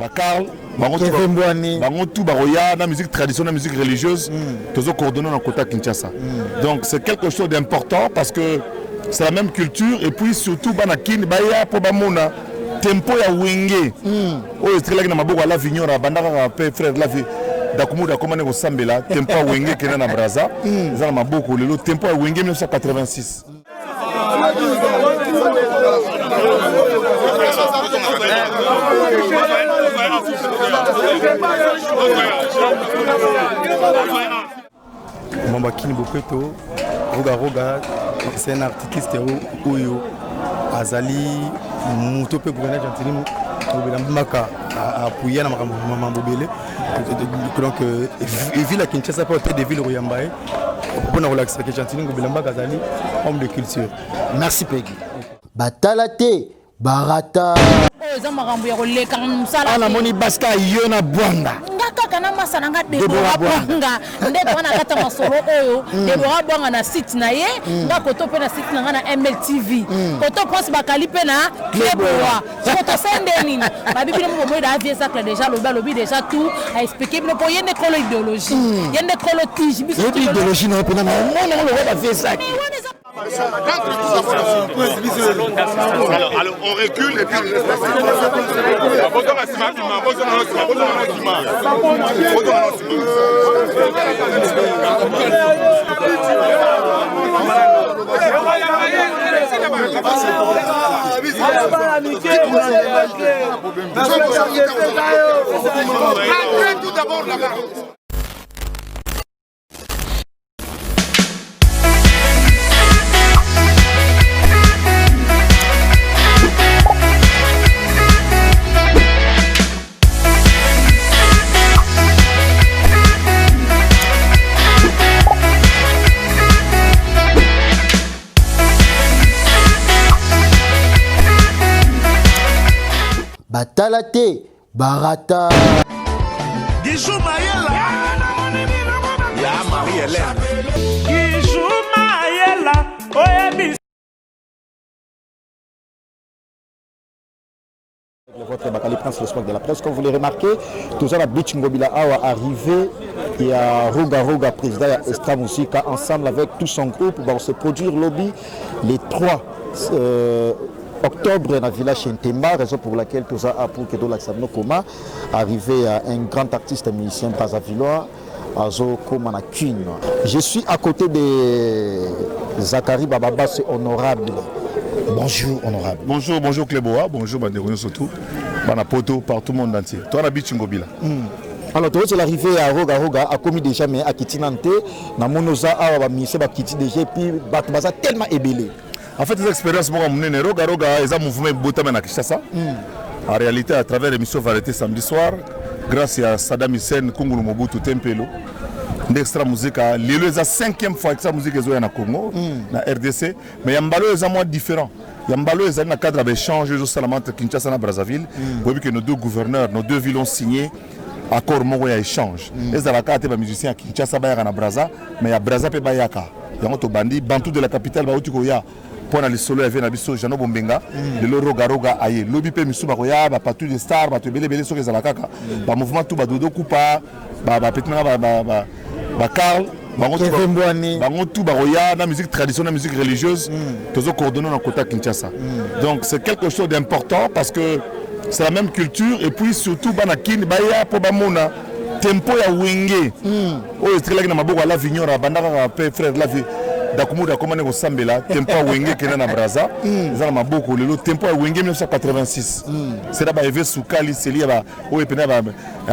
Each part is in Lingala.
Karl, tout la musique traditionnelle, la musique religieuse, tous coordonnés dans le côté Kinshasa. Donc c'est quelque chose d'important parce que c'est la même culture et puis surtout banakin baya pour bamona tempo ya wenge. Oh c'est là que na maboko la vignon na bandaka pe frère la vie dakumuda komane ko sambela tempo ya wenge kena na Braza. Ça na maboko le tempo ya wenge 1986. Mambakini Bopeto, Roga, c'est un artiste Oyo, Azali, Moutope Gouverneur Gentili, Maka, Apouya, Mamambobele. Donc, il vit la Kinshasa pour des villes Royambaye. Pour nous relaxer, Gentili, Goubelamba, Azali, homme de culture. Merci Peggy. Batalate, Barata. Ana moni baska yona bwanga. Ngaka na masana nga Deborah Bwanga. Ndeko wana kata masolo oyo. Deborah Bwanga na site na ye. Ngako to pe na site na nga na MLTV. Koto pense bakali pe na Deborah. Koto sende nini. Babi bino mo moyo da vie sacle déjà lobi déjà tout a expliquer bino po yende kolo idéologie. Yende kolo tige. Idéologie non pe na mo lo da vie sacle. Alors on recule et puis tout d'abord la Batalate, Barata. Guijou Mayela. Ya Marie-Hélène. Guijou Mayela. Oyebi. Votre Bakali Prince, le sport de la presse. Comme vous l'avez remarqué, tout à Beach Ngobila Awa arrivé. Il y a Roga, président de Estra Musica, ensemble avec tout son groupe, va se produire lobby les 3 octobre dans le village Ntemba, raison pour laquelle tout ça a pour que l'Axamno Koma arrivé à un grand artiste et musicien brazavillois, Azo Koma na Queen. Je suis à côté de Zachary Bababa, c'est honorable. Bonjour honorable. Bonjour Cléboa, bonjour Banderono surtout, Banapoto par tout le monde entier. Toi la biche Ngobila. Alors toi c'est l'arrivée à Roga a commis déjà mais à Kitinante, na monoza a misé ba Kiti déjà puis Batbaza tellement ébélé. En fait, les expériences m'ont amené Roga, ils ont mouvement Boutama à Kinshasa. En réalité, à travers l'émission Variété samedi soir, grâce à Saddam Hussein, Kungulu Mobutu Tempelo, d'extra musique, l'élu est la 5e fois que sa musique est jouée en Congo, na RDC, mais Yambalo est moins différent. Yambalo est dans le cadre d'échange entre Kinshasa et Brazzaville. Vous voyez que nos 2 gouverneurs, nos 2 villes ont signé accord Mogoya échange. Les Alaka étaient musiciens à Kinshasa, à Brazza, mais à Brazza, il y a Bayaka. Il y a un Bandi, Bantou de la capitale, Baoutukoya. Pour les solos avec Nabiso Jano Bombenga, le Roga aye. Lobby pe Missou Bakoya, ba patu de star, ba te belé sur les alakaka. Ba mouvement tout ba dodo coupa, ba petina ba Karl, ba tout baroya, la musique traditionnelle, la musique religieuse, tous coordonnés dans le côté Kinshasa. Donc c'est quelque chose d'important parce que c'est la même culture et puis surtout banakin baya pour bamona tempo ya wenge. Oh c'est là que na maboko la vignon na bandaka pe frère la vie. Dakumuda komane ko sambela tempo wenge kena na Braza za maboko lelo tempo wenge 1986 c'est là ba eve sukali seli ba o epena ba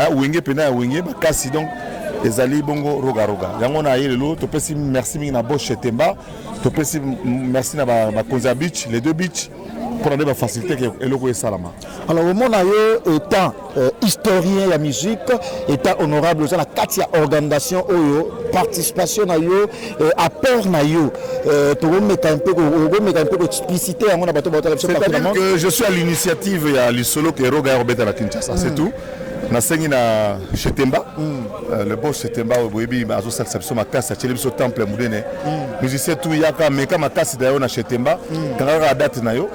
wenge pena wenge ba kasi donc ezali bongo roga yango na yelo to pesi merci mingi na Bosch Temba to pesi merci na ba Konza Beach les 2 beach pour la facilité que eloko esalama. Alors au monde étant historien de la musique, étant honorable dans la Katia organisation oyo participation na yo apport na yo to mettre un peu explicité à mon abato bato. C'est-à-dire que je suis à l'initiative ya lisolo que Roga Robert à la Kinshasa, c'est tout. Na sengi na Chetemba le boss Chetemba boyebi azo salsapso makasa chelebso temple mudene musicien tout yaka meka makasi dayo na Chetemba kanga date na yo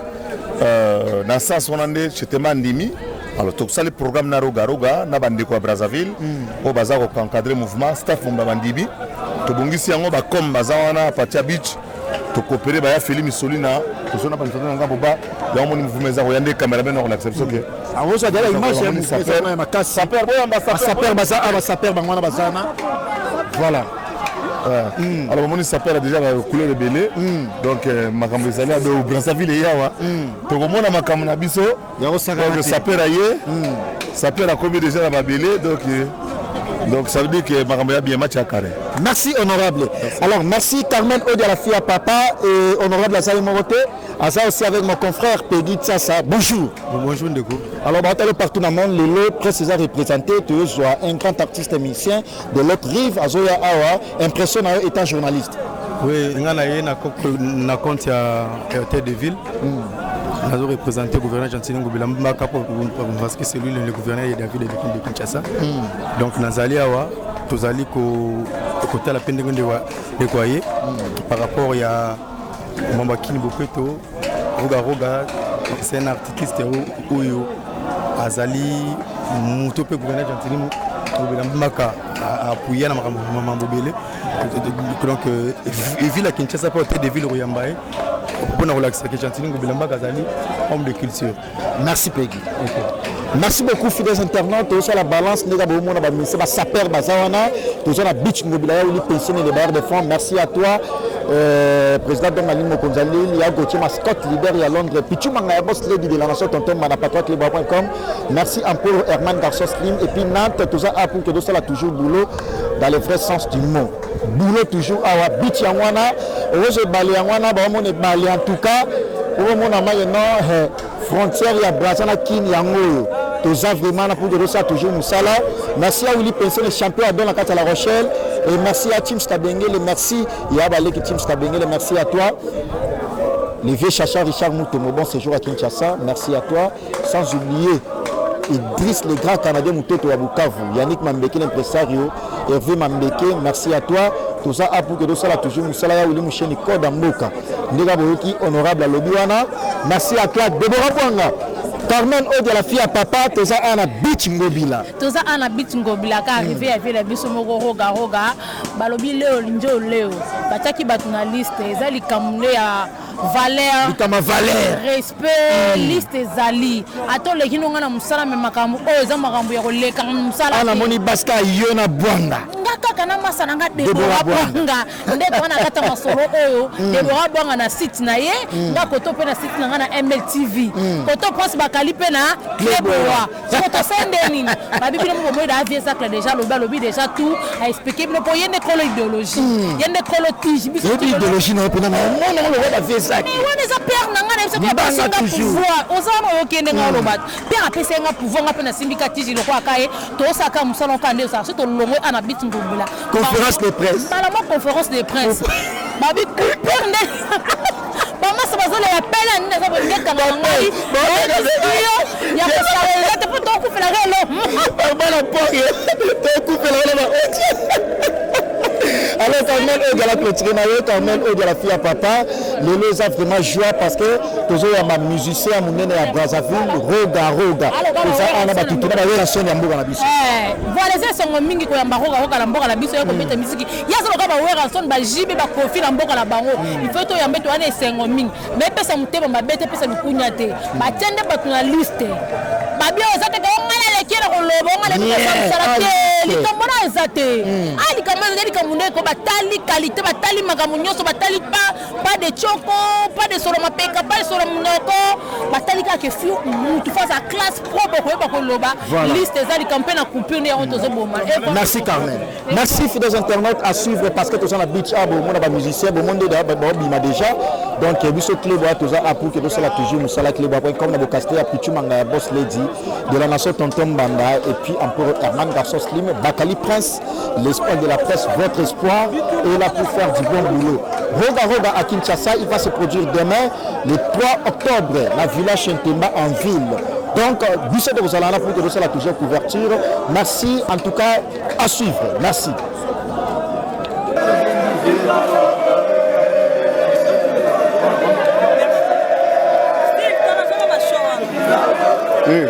na sens on ande Chetemba ndimi Alors tout ça le programme na roga roga na bandeko à Brazzaville au baza ko encadrer mouvement staff mba bandibi to bongisi yango ba comme baza wana Patia Beach to coopérer ba ya Feli Missolina to sona pa ntona ngabo ba ya mo mouvement za ko yande cameraman on accepte que ah on ça déjà image ya makasi saper boya ba saper bangwana bazana voilà. Alors mon s'appelle déjà la couleur de belé donc makambo ezali ado Brazzaville yawa to komona makambo na biso ya osaka donc s'appelle aye s'appelle a combien déjà na belé donc ça veut dire que makambo ya bien match à carré. Merci honorable. Alors merci Carmen Odi à la fille à papa et honorable Azali Moroté. Azali aussi avec mon confrère Peggy Tsassa. Bonjour. Bonjour Ndeko. Alors on partout dans le monde, les presse a représenté, tu es un grand artiste musicien de l'autre rive, Azoya Awa, impressionnant étant journaliste. Oui, na compte ya Hôtel de Ville. Nous avons représenté le gouverneur Gentili Ngobila Mbaka parce que c'est lui le gouverneur de la ville de Kinshasa. Donc nous allons avoir tous allés côté de la peine de Kwaye par rapport à Mambakini Boketo, Roga Roga, c'est un artiste où Azali Moutope gouverneur Gentili Ngobila Mbaka appuyé na Mambo Bele. Donc il vit la Kinshasa pour Hôtel de Ville Royambaye. Pour nous relaxer, homme de culture. Merci Peggy. Merci beaucoup fidèles internautes. Tout ça la balance, les gars, c'est Saper Bazawana. Tout ça la beach Ngobila, il pensionné les barres de fonds. Merci à toi, président de Maline Mokonzali, il y a Gauthier Mascotte, leader à Londres, Pichu Manga, boss lady de la nation, tonton Manapatroit.com. Merci encore Herman Garçon Slim et puis Nantes. Tout ça a pour que tout ça a toujours boulot dans le vrai sens du mot. Boulot toujours à beach Yangwana. Oje Bali Yangwana, on est Bali en tout cas. Au moment où frontière ya Brazzaville Kin Yango. Tout ça vraiment pour que ça toujours Moussala. Merci à Willy Pensé, le champion à Don la Carte à La Rochelle. Et merci à Tim Stabengele, merci. Yabalé Tim Stabengele, merci à toi. Le vieux chacha Richard Moutomo, bon séjour à Kinshasa, merci à toi. Sans oublier Idriss, le grand Canadien Moutoto à Bukavu, Yannick Mambeke, l'impresario, Hervé Mambeke, merci à toi. Tout ça a pour que tout ça toujours Moussala ya Willy Moucheni Koda Mboka. Ndega Boyoki, honorable à Lobiwana. Merci à toi, Deborah Bwanga. Carmen Odi à la fille à papa, tout ça a beach Ngobila. Tout ça a beach Ngobila, car arrivé à la biso moko roga roga, balobi leo linjo leo. Bataki batuna liste, ezali kamune à valeur, respect, liste ezali. Ato le kino ngana musala me makambo, o eza makambo ya koleka musala. Ana moni baska yona bwanga. Ngaka kana masana nga Deborah Bwanga. Ndeko wana kata masolo oyo, Deborah Bwanga na site na ye, ngako to pe na site na ngana MLTV. Koto pense bakali pe na Kleboa. Koto sende nini? Babibi no mo da vie ça déjà lobi déjà tout a expliquer mais pour yende kolo idéologie. Yende kolo tige biso. Idéologie na pe na mon le da vie ça. Mais on les a perdre na ngana biso ba singa pouvoir. Ozana okende nga lobat. Père apesa nga pouvoir nga pe na sindika tige lo kwa kae to saka musala kande ça c'est to longo ana bit ngobula. Conférence de presse. Conférence de presse. Babi perne. Maman ça va la peine na ça ngeka na ngai. Ya pesa te poto ku fela relo. Bala poye. Te ku fela relo. Alors Carmen Odi à la clôture, Carmen Odi à la fille à papa, les lois a vraiment joie parce que toujours il y a ma musicien mon nene à Brazzaville, roga. Tout ça on a battu tout na relation ya mboka na biso. Voilà ça sont mingi ko ya roga la mboka na biso ya ko mettre musique. Ya so ka ba wera son ba jibe ba kofi na mboka la bango. Il faut to ya mbeto wana esengo mingi. Mais pesa muteba mabete pesa lukunya te. Ba tende ba tuna liste. Babio zate ka ngala lekela ko lobo ngala ko sala te. Likamona zate. Ali kamana ndeli kamunde ko batali qualité batali makambo nyonso batali pas de choco pas de solo mapeka pas de solo munoko batali ka ke fiu mutu face à classe propre ko ba ko loba liste ezali campagne na coupure ne on tozo boma. Merci Carmen. Merci fidèles internautes à suivre parce que tout ça na beach abo mon ba musicien bo monde da ba bima déjà donc biso Kleboa tout ça a pour que tout ça la toujours musala Kleboa.com na bokaster à Pichu Manga boss lady de la nation tonton Banda et puis encore Herman Garçon Slim Bakali Prince l'espoir de la presse votre espoir est là pour faire du bon boulot. Roga à Kinshasa, il va se produire demain, le 3 octobre, la Villa Chentemba en ville. Donc, Bissot de Rosalana pour que vous la toujours couverture. Merci, en tout cas, à suivre. Merci. Oui.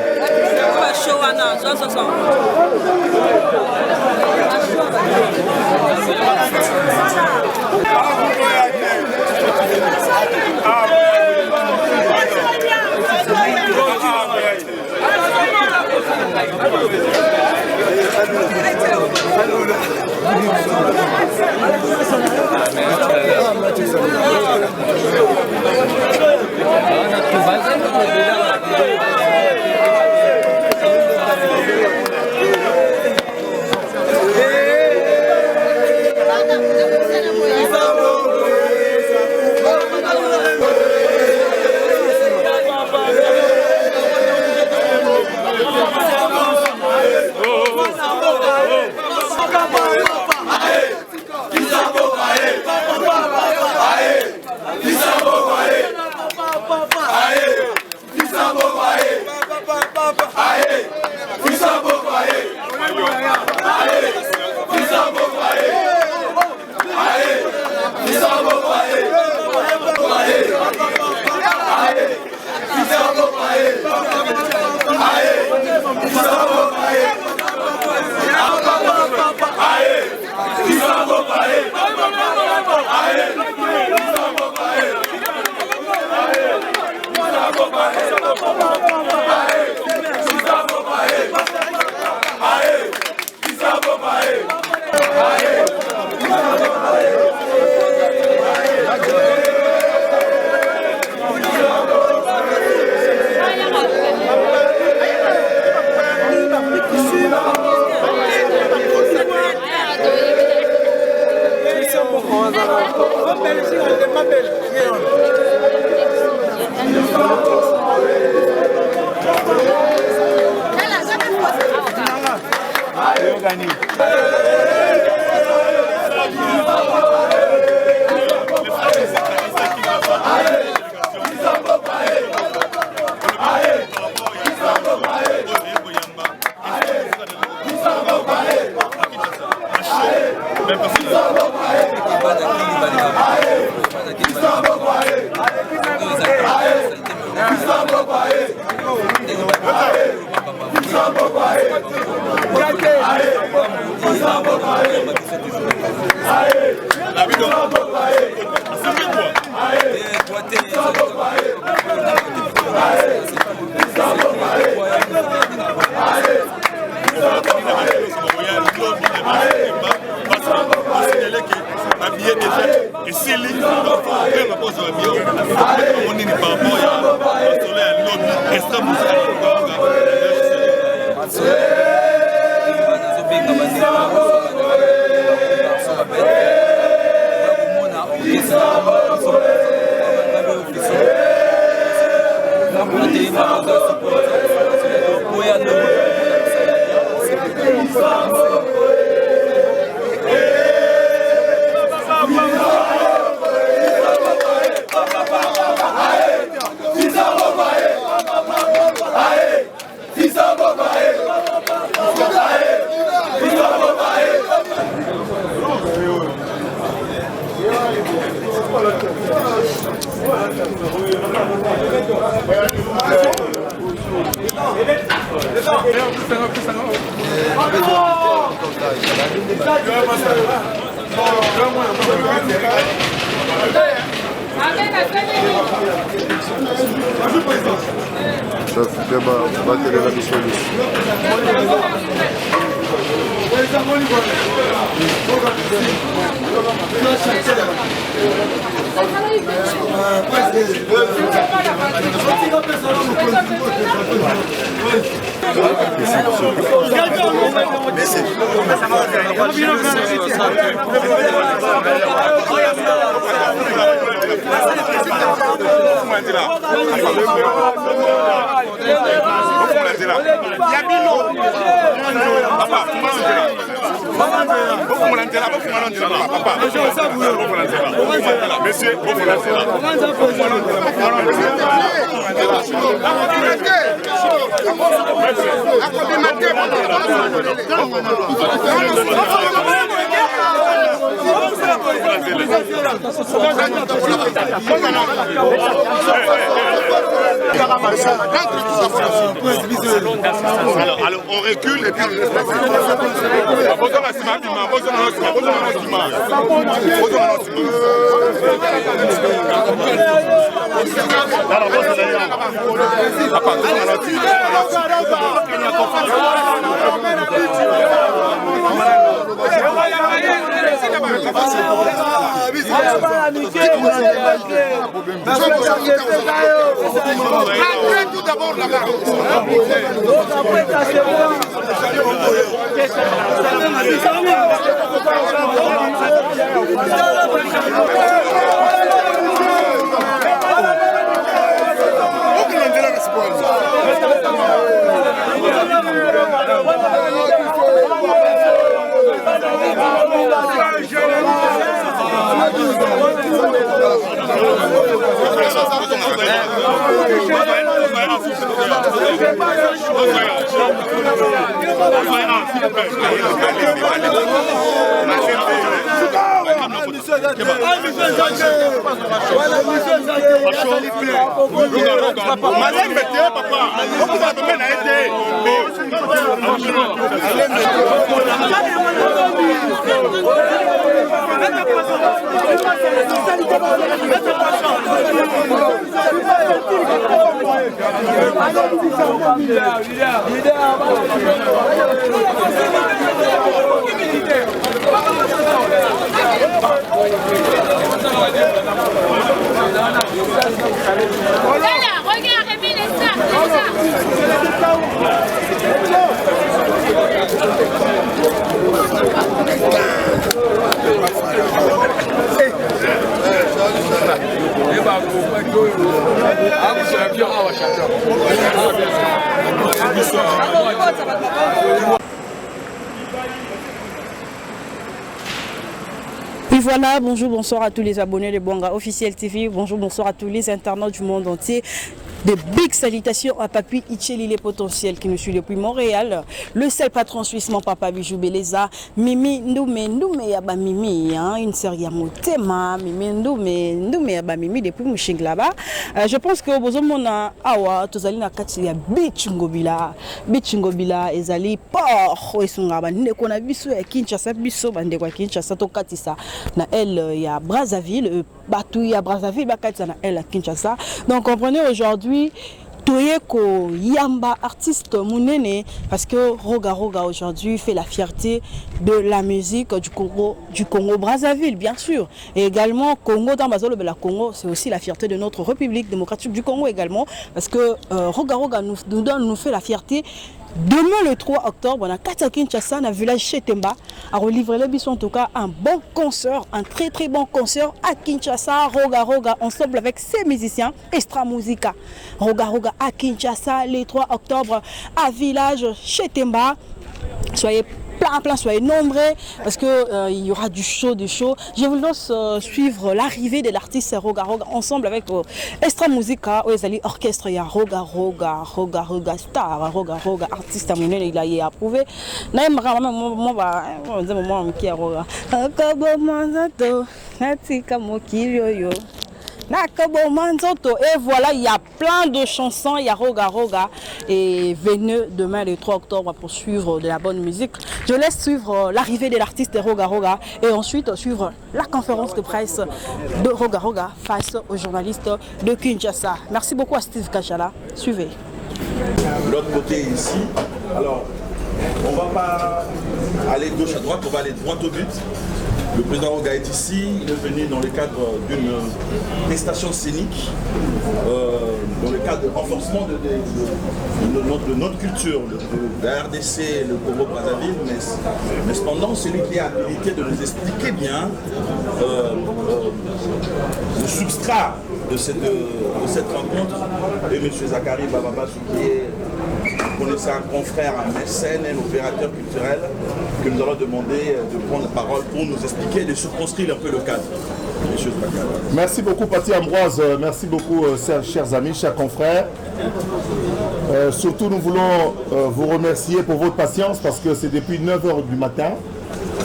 Alors on recule et puis on laisse passer. Tout d'abord là-bas. Et voilà, bonjour, bonsoir à tous les abonnés de Bwanga Officiel TV, bonjour, bonsoir à tous les internautes du monde entier. De big salutations à Papi Itcheli les potentiels qui nous suit depuis Montréal. Le seul patron suisse, mon papa Bijou Beleza. Mimi Ndoume Yaba Mimi, une série à Motema. Mimi Ndoume Yaba Mimi depuis Mouching là-bas. Je pense que vous avez awa tozali na kati ya Beach Ngobila ezali port esungaba ndeko na biso ya Kinshasa biso bandeko ya Kinshasa to katisa na elle ya Brazzaville batu ya Brazzaville bakatisa na elle à Kinshasa. Donc comprenez aujourd'hui Toyeko Yamba, artiste Mounene, parce que Roga aujourd'hui fait la fierté de la musique du Congo Brazzaville, bien sûr. Et également, Congo dans la Congo, c'est aussi la fierté de notre République démocratique du Congo également, parce que Roga nous fait la fierté. Demain le 3 octobre, on a Kata Kinshasa, dans le village Chetemba, à relivrer les bisons en tout cas un bon concert, un très bon concert à Kinshasa, Roga ensemble avec ses musiciens, Extra Musica. Roga à Kinshasa, le 3 octobre, à village Chetemba. Soyez plein, soyez nombreux parce que il y aura du show. Je vous laisse suivre l'arrivée de l'artiste Roga ensemble avec Extra Musica, Oezali orchestre, il y a Roga star, Roga artiste à monnaie, il a y approuvé. Et voilà, il y a plein de chansons, il y a Roga et venez demain le 3 octobre pour suivre de la bonne musique. Je laisse suivre l'arrivée de l'artiste Roga et ensuite suivre la conférence de presse de Roga face aux journalistes de Kinshasa. Merci beaucoup à Steve Kachala. Suivez. L'autre côté ici, alors on ne va pas aller gauche à droite, on va aller droit au but. Le président Roga est ici, il est venu dans le cadre d'une prestation scénique, dans le cadre de renforcement de notre culture, de la RDC, le Congo Brazzaville, mais cependant celui qui a habilité de nous expliquer bien le substrat de cette rencontre est M. Zachary Bababa, qui est connaissez un confrère, un mécène, un opérateur culturel que nous allons demander de prendre la parole pour nous expliquer et de circonscrire un peu le cadre. Merci beaucoup Paty Ambroise, merci beaucoup chers amis, chers confrères. Surtout nous voulons vous remercier pour votre patience parce que c'est depuis 9 h du matin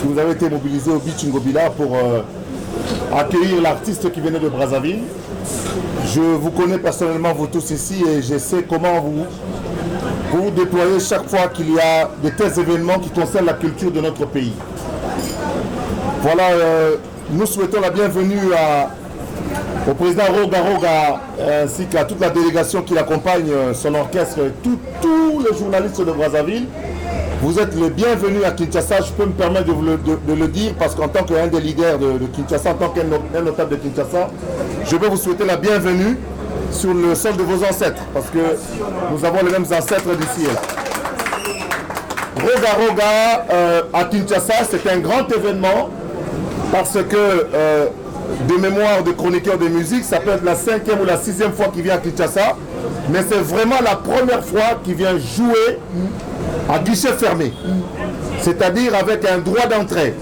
vous avez été mobilisé au Beach Ngobila pour accueillir l'artiste qui venait de Brazzaville. Je vous connais personnellement, vous tous ici, et je sais comment vous déployez chaque fois qu'il y a de tels événements qui concernent la culture de notre pays. Voilà, nous souhaitons la bienvenue au président Roga Roga ainsi qu'à toute la délégation qui l'accompagne, son orchestre, et tous les journalistes de Brazzaville. Vous êtes les bienvenus à Kinshasa. Je peux me permettre de le dire parce qu'en tant qu'un des leaders de Kinshasa, en tant qu'un notable de Kinshasa, je veux vous souhaiter la bienvenue sur le sol de vos ancêtres parce que nous avons les mêmes ancêtres d'ici et là. Roga Roga à Kinshasa, c'est un grand événement parce que de mémoire de chroniqueur de musique, ça peut être la 5e ou la 6e fois qu'il vient à Kinshasa, mais c'est vraiment la première fois qu'il vient jouer à guichet fermé, c'est-à-dire avec un droit d'entrée.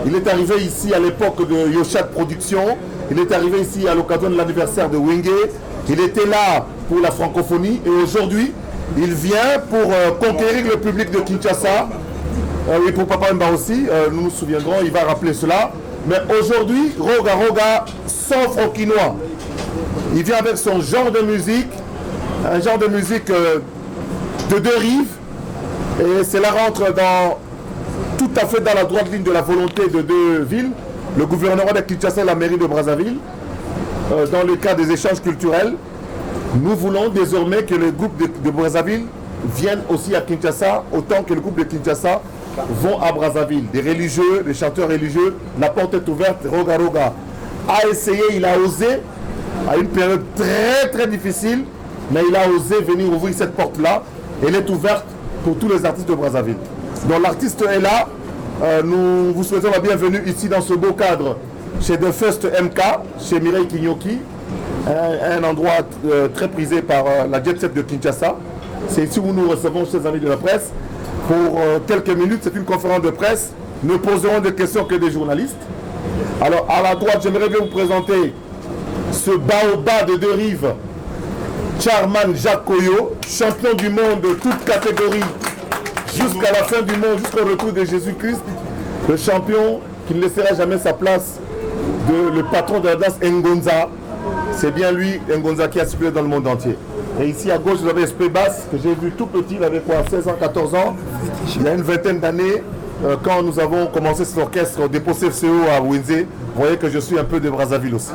Il est arrivé ici à l'époque de Yoshat Production, il est arrivé ici à l'occasion de l'anniversaire de Wenge, il était là pour la francophonie et aujourd'hui il vient pour conquérir le public de Kinshasa. Et pour Papa Mba aussi, nous nous souviendrons, il va rappeler cela. Mais aujourd'hui, Roga Roga sans franquinois. Il vient avec son genre de musique, un genre de musique de deux rives. Et cela rentre tout à fait dans la droite ligne de la volonté de deux villes, le gouvernement de Kinshasa et la mairie de Brazzaville. Dans le cadre des échanges culturels, nous voulons désormais que les groupes de Brazzaville viennent aussi à Kinshasa, autant que le groupe de Kinshasa vont à Brazzaville. Des religieux, des chanteurs religieux, la porte est ouverte. Roga Roga a essayé, il a osé, à une période très très difficile, mais il a osé venir ouvrir cette porte-là. Elle est ouverte pour tous les artistes de Brazzaville. Donc l'artiste est là. Nous vous souhaitons la bienvenue ici dans ce beau cadre chez The First MK, chez Mireille Kinyoki, un endroit très prisé par la jet set de Kinshasa. C'est ici où nous recevons chers amis de la presse. Pour quelques minutes, c'est une conférence de presse. Nous poserons des questions que des journalistes. Alors à la droite, j'aimerais bien vous présenter ce baobab de deux rives, Charman Jacques Koyo, champion du monde de toute catégorie jusqu'à la fin du monde, jusqu'au retour de Jésus-Christ, le champion qui ne laissera jamais sa place, le patron de la danse Ngonza. C'est bien lui, Ngonza, qui a circulé dans le monde entier. Et ici à gauche, vous avez Esprit Basse, que j'ai vu tout petit, il avait quoi, 16 ans, 14 ans. Il y a une vingtaine d'années, quand nous avons commencé cet orchestre au dépôt CFCO à Wenze, vous voyez que je suis un peu de Brazzaville aussi.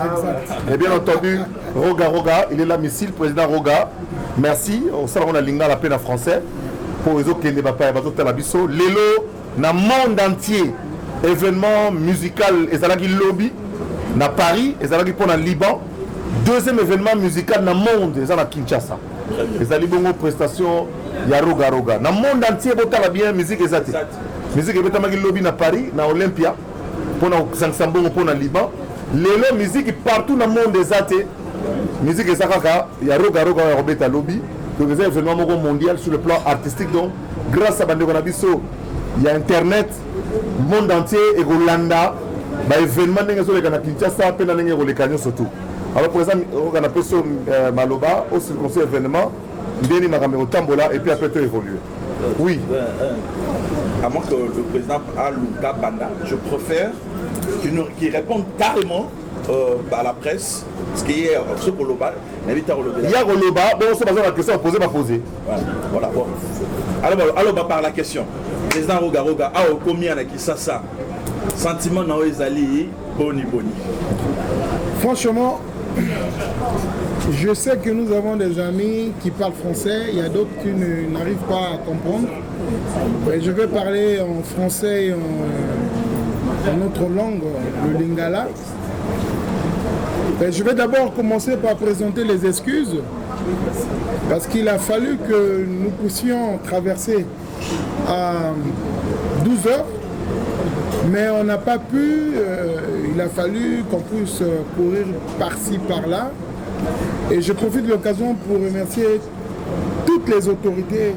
Et bien entendu, Roga Roga, il est là, Missile, président Roga. Merci. Au salon de la Lingna, la peine en français. Pour les autres qui ne sont pas Talabiso. Lélo, dans le monde entier, événement musical, et lobby, dans Paris, et pour le Liban. Deuxième événement musical dans le monde, c'est à Kinshasa. Les alibongo prestations, il y a Roga Roga. Dans le monde entier, il y a bien musique exacte. Musique est lobby à Paris, à Olympia, pour le pour le Liban. Les musique partout dans le monde exact. Musique exacte, il y a Roga Roga et à lobby. Donc c'est un événement mondial sur le plan artistique. Donc grâce à Bandego Nabiso, il y a Internet, le monde entier et Rolanda. Événement à Kinshasa, et surtout. Alors, pour exemple, on a appelé ça Maloba, au circoncis événement, Ndeni Marameo Tambola, et puis après, tout évolue. Oui. À moins que le président Alouka Banda, je préfère qu'il réponde carrément à la presse, ce qui est ce Koloba, l'invité à Roloba. Il y a Roloba, bon, c'est pas la question à poser, pas poser. Voilà, bon. Alors, on va par la question. Président Roga Roga, combien qui ça sentiment dans les alliés, boni. Franchement, je sais que nous avons des amis qui parlent français, il y a d'autres qui n'arrivent pas à comprendre. Et je vais parler en français et en autre langue, le lingala. Et je vais d'abord commencer par présenter les excuses, parce qu'il a fallu que nous puissions traverser à 12 heures. Mais on n'a pas pu, il a fallu qu'on puisse courir par-ci, par-là. Et je profite de l'occasion pour remercier toutes les autorités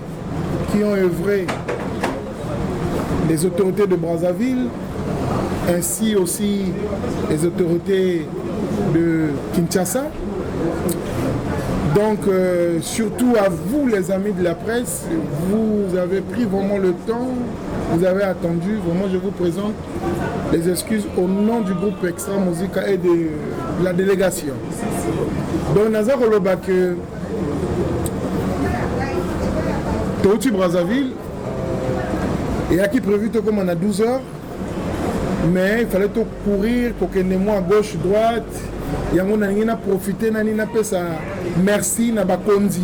qui ont œuvré, les autorités de Brazzaville, ainsi aussi les autorités de Kinshasa. Donc, surtout à vous, les amis de la presse, vous avez pris vraiment le temps, vous avez attendu. Vraiment, je vous présente les excuses au nom du groupe Extra Musica et de la délégation. Donc, Nazar Olobak, Tauti Brazzaville, et à qui prévu comme on a 12 heures, mais il fallait tout courir pour que moi à gauche, droite. Yango na profiter na nina pesa merci na bakondi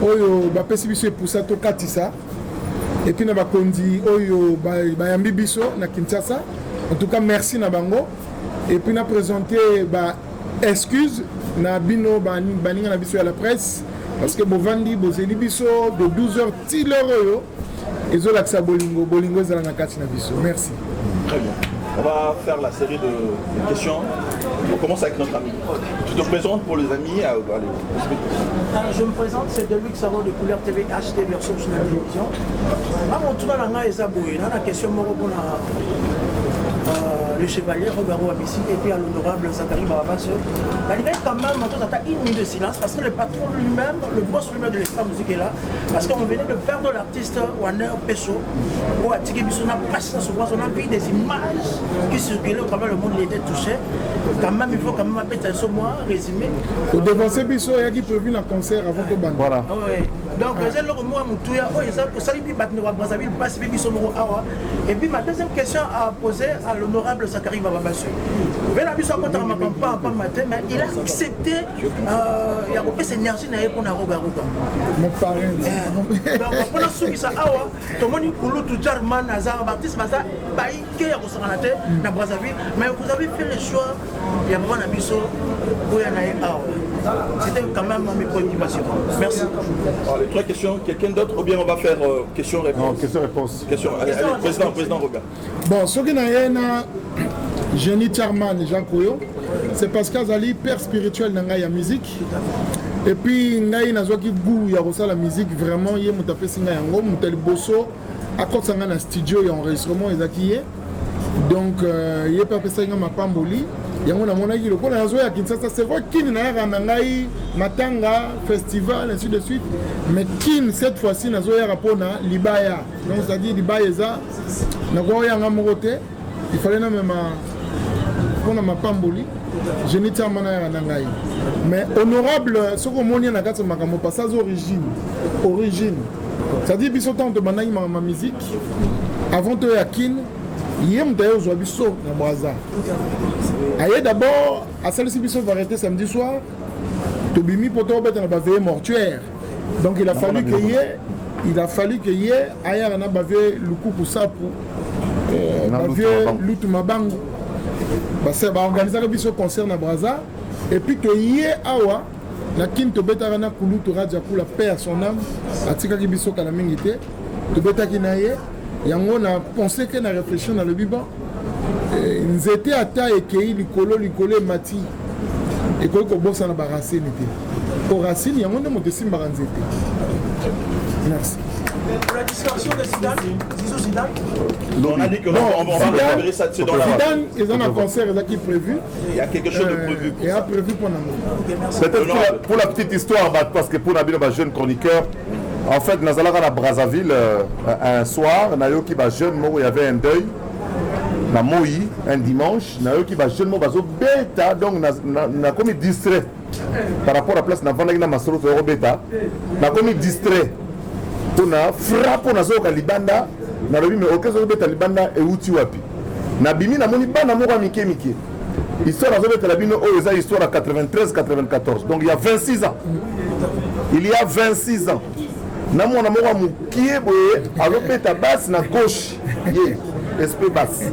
oyo ba pesi biso pour ça to katisa et puis na bakondi oyo ba yambi biso na Kinshasa. En tout cas merci na bango et puis na présenter ba excuse na bino baninga na biso à la presse parce que bovandi bozeli biso de 12h til oyo ezolakisa bolingo ezala na kati na biso. Merci. Très bien. On va faire la série de questions. On commence avec notre ami. Tu te présentes pour les amis. Allez. Je me présente, c'est Deluxe Savon de Couleur TV HD version sur la télévision. Mon tour dans la question le chevalier Rogaro Abissi et puis à l'honorable Zachary Barabas. Il y a quand même une minute de silence parce que le patron lui-même, le boss lui-même de l'Extra Musique est là. Parce qu'on venait de perdre l'artiste Warner Pesso. On a vu des images qui circulaient quand même, le monde était touché. Quand même, il faut quand même appeler ça moi, résumé. Au devant ces biso, il y a qui prévu un concert avant que bande. Voilà. Donc, j'ai le moi, mon touya, ça lui dit Brazzaville, passe biso awa. Et puis ma deuxième question à poser à l'honorable Zachary Barabas. Il a accepté, il a repris cette énergie pour la Rogaruga. Mon parrain. Donc, on a soumis ça awa, tout le monde est tout Jarman, Nazar, Baptiste, Maza, Baïké, à Brazzaville, mais vous avez fait le choix, il y a vraiment un biseau où il y en a awa. C'était quand même mes préoccupations. Merci. Alors, les 3 questions, quelqu'un d'autre ou bien on va faire question-réponse? Non, question-réponse. Allez, président Robert. Bon, ce qui est Jenny Charman et Jean Koyo, c'est parce qu'Azali père spirituel dans la musique. Et puis, ngai nazoki goût ya rosa la musique vraiment yé mutapé singa yango mutel bosso à côté sanga na studio et enregistrement ezaki. Donc yé pas pesa nga mapamboli. Yango na mona yilo kona nazo ya Kinshasa c'est vrai kin na ya ngai matanga festival ainsi de suite mais kin cette fois-ci nazo ya rapona libaya. Donc ça dit libaya za na go ya ngamote il fallait na même pour ma pamboli je n'ai pas mana ngai mais honorable ce que moni na kati makamo passage origine ça dit biso tant de manai ma musique avant de yakin yem d'ailleurs zo biso na Brazza aye d'abord à celle-ci biso va arrêter samedi soir tobimi poto beta na baveille mortuaire donc il a fallu que hier ayer na baveille lukuku sapu lutu mabango parce que organiser biso concert na Brazza et puis que hier awa na kinto beta na kulutu radio kula paix à son âme atika ki biso kala mingi te to beta ki na ye yango na pensé que na réfléchir dans le biban nzete ata ekei likolo mati ekoki kobosa na baracine te ko racine yango nde moto esimbaka nzete. Merci. Pour la discussion de Zidane, Zidane. On a dit qu'on va récupérer ça de dans la... Zidane, ils ont un concert qui est prévu. Il y a quelque chose de prévu. Il y a prévu pour nous. Peut-être pour la petite histoire, parce que pour un jeune chroniqueur, en fait, nous allons à Brazzaville un soir, il y a un jeune, il y avait un deuil. Un dimanche, il y a un jeune, bêta, donc on a comme distrait par rapport à la place, on a masoro bêta, on a comme distrait. On a frappé na zoka libanda na lobi mais okazo beta libanda e uti wapi na bimi na moni bana moko mike histoire na beta labino o eza histoire à 93-94 donc il y a 26 ans na mona moko mukie boye alo beta basse na gauche ye esprit basse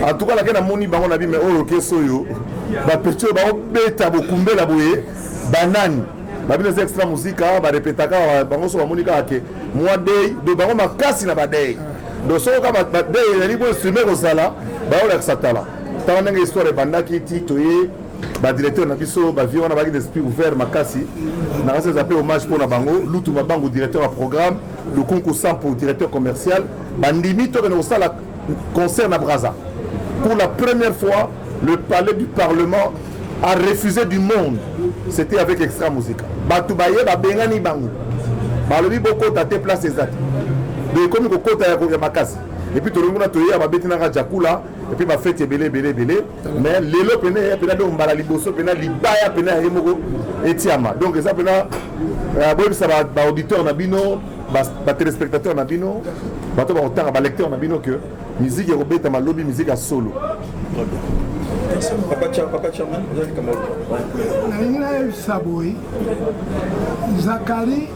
en tout cas la kena moni bango na bimi o okesoyo ba petio ba beta bokumbela boye banani babino za Extra Musica ba repetaka bango so bamonika ke moi day de bango makasi na ba day do so ka ba day ya libo sumer osala ba ola ksatala tana nga histoire bandaki titoye ba directeur na biso ba viona ba d'esprit ouvert makasi na rasa zape hommage pour na bango lutu mabango directeur à programme le concours pour directeur commercial bandimi to na osala concert na Brazza pour la première fois le palais du Parlement a refusé du monde, c'était avec Extra Musica. Batoubaye, Bengani Bango. Balobi Boko, t'as tes places exactes. Donc, comme il y a Makasi. Et puis, tout le monde a tué à Babetina Jakula. Et puis, ma fête est belé. Mais les lots, on va la liboso, on va libaya, on va et tiama. Donc, ça, ça va auditeur, nabino, téléspectateur, nabino, lecteur, nabino, que musique est robée, ma lobby, musique à solo. Papa Chairman, vous avez comment? Naïna Saboui, Zachary,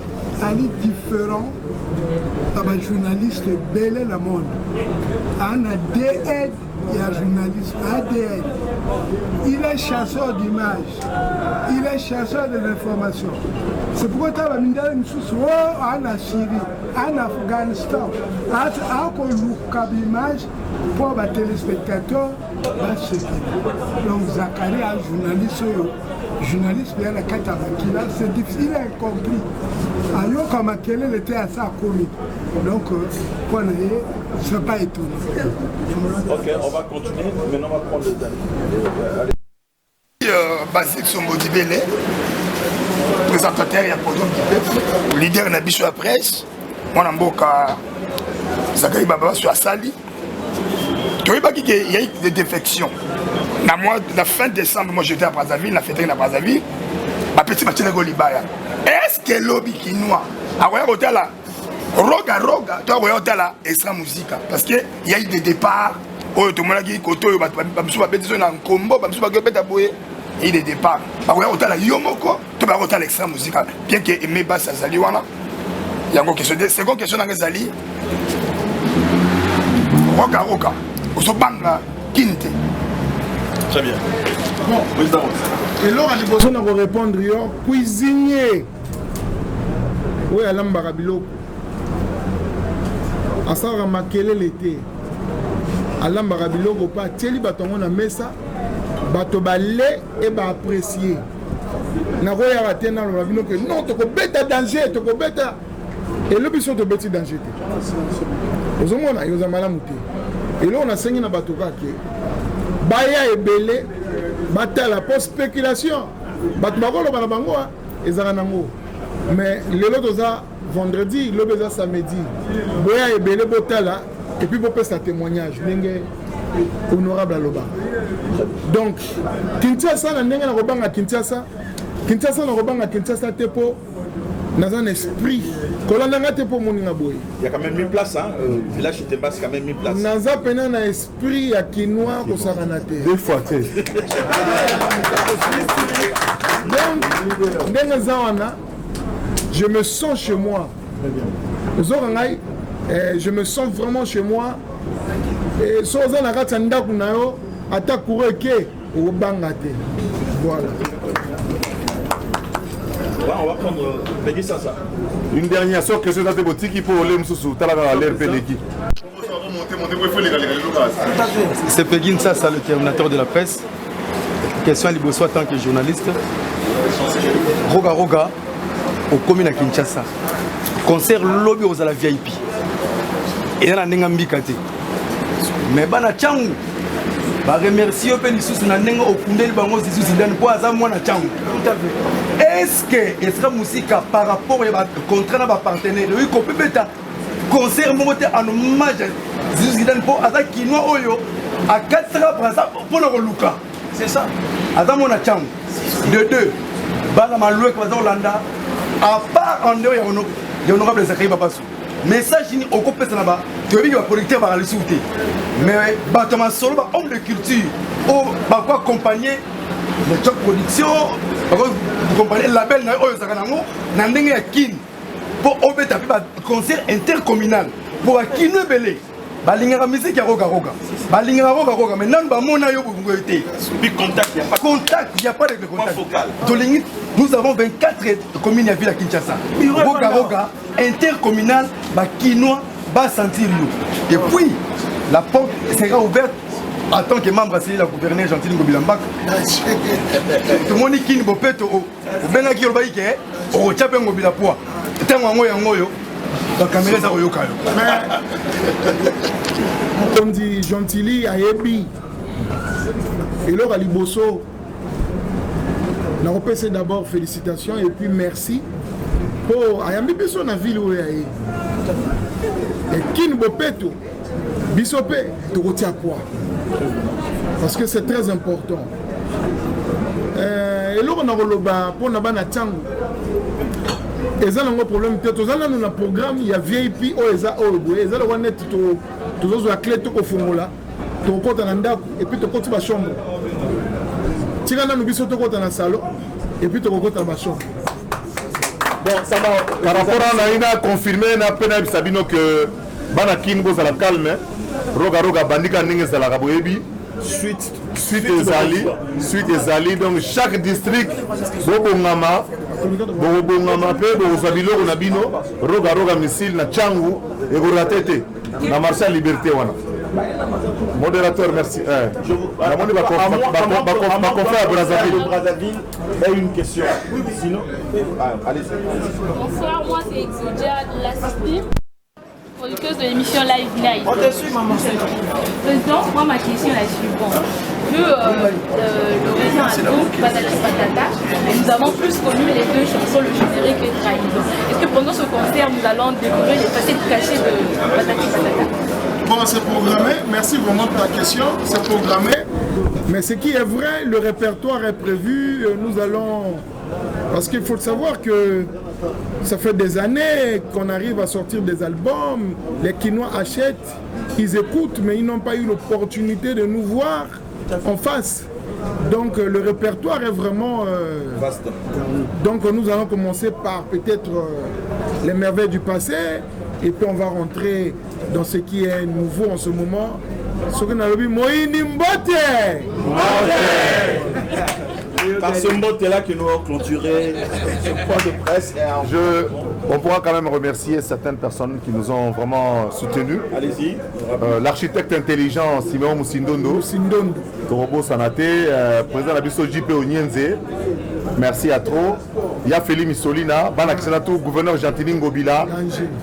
elle est différent d'un journaliste belé le monde. Un ADN, il y a un journaliste ADN. Il est chasseur d'images, il est chasseur de l'information. C'est pourquoi tu as mis en Syrie, en Afghanistan, à l'image pour les téléspectateurs. Donc Zachary, un journaliste, il y a la carte c'est difficile, il a compris. Alors, comme Makele était à ça comique. Donc, ce n'est pas étonnant. Ok, on va continuer. Maintenant, on va prendre le thème. Basique Sombodibele, présentateur, il y a Podon Kipé, leader de la presse, moi, je Zachary Baba sur Asali. Tu vois qu'il y a eu des défections. La fin décembre, moi j'étais à Brazzaville, la fête à Brazzaville, ma petite machine à Golibaya. Est-ce que lobby qui noie a un hôtel là, roga, tu as un hôtel là, Extra Musica. Parce qu'il y a eu des départs, tout le monde a dit que tu as un combo, tu as eu des départs. Tu as un hôtel là, Yomoko, tu as un hôtel Extra Musica. Bien que Aimé Bass à Zaliwana, il y a une question. Seconde question dans les Zali, roga. Osobanga Kinte. Très bien. Bon, président. Et là, on a besoin de répondre, cuisinier. Oui, à l'ambarabilo. À ça, on a marqué l'été. À l'ambarabilo, on pas tieli batongo na mesa, bato balé et ba apprécier. Na roya raté na le rabino que non, tu peux bêta danger, tu peux bêta. Et le biso te bêti danger. Aux hommes, on a eu un malamuté. Et là, on a saigné dans le bateau. Baya et belé, batala pour spéculation. Mais le lot vendredi, le lot samedi. Baya et belé, botala. Et puis, pour faire un témoignage. Honorable à l'Oba. Donc, Kinshasa, on a Kinshasa. Kinshasa, on a Kinshasa, Tepo. Dans un esprit. Il y a quand même 1000 places, hein. Le village de Temba, c'est quand même 1000 places. Dans un esprit à Kinois, deux fois. Je me sens chez moi. Je me sens vraiment chez moi. Et si on a raté un dakunayo, attaque pour eux qui au bangate. Voilà. On va prendre Peggy Sasa. Une dernière sorte que c'est dans tes boutiques pour les moussous, t'as l'air Pelegi. C'est Peggy Sasa, le terminateur de la presse. Question à Liboso en tant que journaliste. Roga, au commune à Kinshasa. Concert lobby aux à la VIP. Et dans la Nengambikate. Mais bana changu. Ba remercier pe lisusu na nengo okundeli bango lisusu dan po aza mwana changu. Est-ce que Extra Musica par rapport à contrat na ba partenaire oui ko pebeta concert momote en hommage lisusu dan po aza kinwa oyo a 4 par ça pour le luka. C'est ça. Aza mwana changu. De deux. Bana maloué ko Hollanda à part en dehors ya honorable Zachary Babassou. Message ni au copé ça là-bas, tu veux dire producteur va aller souter. Mais Batama solo ba homme de culture, au ba quoi accompagner les choc production, ba quoi accompagner label na oyo sakanango na ndenge ya kin pour obeta ba concert intercommunal pour akino belé. Ba lingera musique ya roga. Ba lingera roga mais nan ba mona yo bungo été. Big contact, il y a pas de contact, il y a pas de contact focal. Nous avons 24 communes à ville à Kinshasa. Roga intercommunal, bah Kinois, va sentir nous. Et puis, la porte sera ouverte en tant que membre de la gouverneure Gentile Ngobilambak. Tout le monde qui ne peut pas être au Benaki au Baïke, au Tchapé Ngobilapoa. Tant que la caméra est au Yokayo. On dit Gentili à Ebi. Et là, à Liboso, nakopesa d'abord félicitations et puis merci pour ayambi biso na ville oyo aye ekini bopeto biso mpe tokotia poids parce que c'est très important eloko nakoloba mpona bana ntango eza nango problème te toza nano na programme ya VIP oyo eza oyo boye eza lokwa neti tozozwa clé tokofungola tokokota na ndako epuis tokoti bachambre tika nanu biso tokota na salon epuis tokokota bachambre. Bon, ça va. Par rapport à Naïna, confirmé, na pena Sabino que bana kin boza la calme, roga bandika ninge za la raboebi, suite ezali, donc chaque district bobo ngama pe bobo zabilo na bino, roga missile na changu et roga tete na marché liberté wana. Modérateur, merci. La monnaie va confère à Brazzaville. Et une question. Sinon, allez-y. Bonsoir, moi c'est Exodia Laspi, producteuse de l'émission Live. On te suit, maman. Président, moi ma question est la suivante. Vu le réseau Ado, Patata Patata, nous avons plus connu les deux chansons, le générique et Trahison. Est-ce que pendant ce concert, nous allons découvrir les facettes cachées de Patata Patata? Bon, c'est programmé, merci vraiment pour la question, c'est programmé, mais ce qui est vrai, le répertoire est prévu, nous allons, parce qu'il faut savoir que ça fait des années qu'on arrive à sortir des albums, les Quinois achètent, ils écoutent, mais ils n'ont pas eu l'opportunité de nous voir en face. Donc le répertoire est vraiment vaste. Donc nous allons commencer par peut-être les merveilles du passé, et puis on va rentrer dans ce qui est nouveau en ce moment. Ce qu'on a dit, Moïni Mbote. Par ce mot-là que nous allons clôturer ce point de presse. On pourra quand même remercier certaines personnes qui nous ont vraiment soutenus. Allez-y. L'architecte intelligent Simon Moussindondo. Torobo Sanate, président de la BISO JP Onyenze. Merci à trop. Il y a Félix Missolina, Banakisenatou, gouverneur Gentini Ngobila,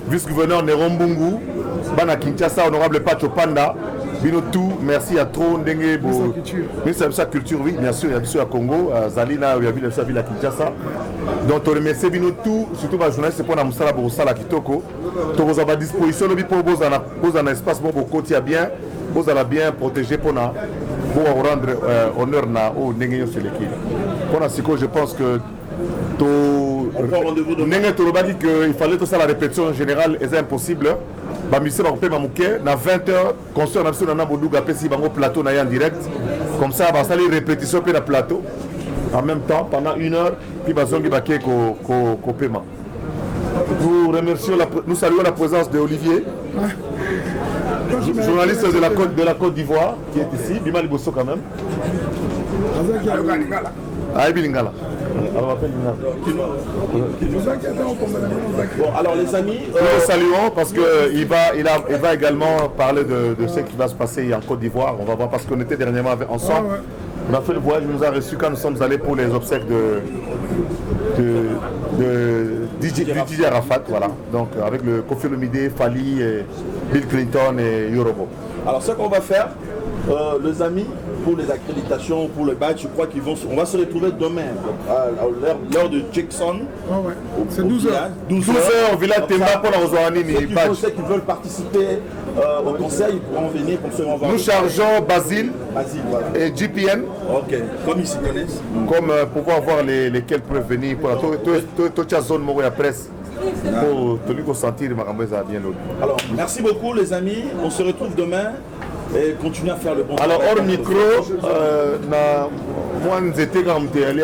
vice-gouverneur Néron Mbungu, Bana Kinshasa, honorable Pacho Panda. Binotou, merci à trop. Ndenge Bo. Ministre de la Culture, oui, bien sûr, il y a bien sûr à Congo, Zalina, il y a vu la ville à Kinshasa. Donc, on remercie Binotou, surtout les journalistes pour la Moussala Borosala Kitoko. Vous avez à disposition, pour vous avez un espace pour côté bien, vous allez bien protéger pour rendre honneur au Ndenge sur l'équipe. Pour la je pense que il fallait tout ça la répétition générale est impossible. Bamisé va couper mamouké na 20h concert na sur na Boudouga pesi bango plateau na en direct comme ça va salir répétition pe na plateau en même temps pendant 1 heure puis bazongi baké ko paiement. Nous remercions nous saluons la présence de Olivier, journaliste de la Côte d'Ivoire qui est ici, Bima Liboso quand même. Bilingala. Bon, alors les amis, nous le saluons parce qu'il va également parler de ce qui va se passer en Côte d'Ivoire. On va voir parce qu'on était dernièrement ensemble. On a fait le voyage, il nous a reçus quand nous sommes allés pour les obsèques de DJ Arafat. Voilà. Donc avec le Kofi Olomide, Fali, Bill Clinton et Yorobo. Alors ce qu'on va faire, les amis, pour les accréditations, pour le badge, je crois on va se retrouver demain à l'heure de Jackson. C'est 12h. 12h au village Temba pour la Rosoanini. Ceux qui veulent participer au conseil, ils pourront venir comme ça. Nous chargeons Basile voilà. Et GPN. Ok, comme ils s'y connaissent. Comme pouvoir voir lesquels peuvent venir pour la zone Moroya Presse. Pour tout le monde sentir bien l'autre. Alors, merci beaucoup les amis. On se retrouve demain. Et continuer à faire le bon travail. Alors hors micro, moi j'étais quand on était allé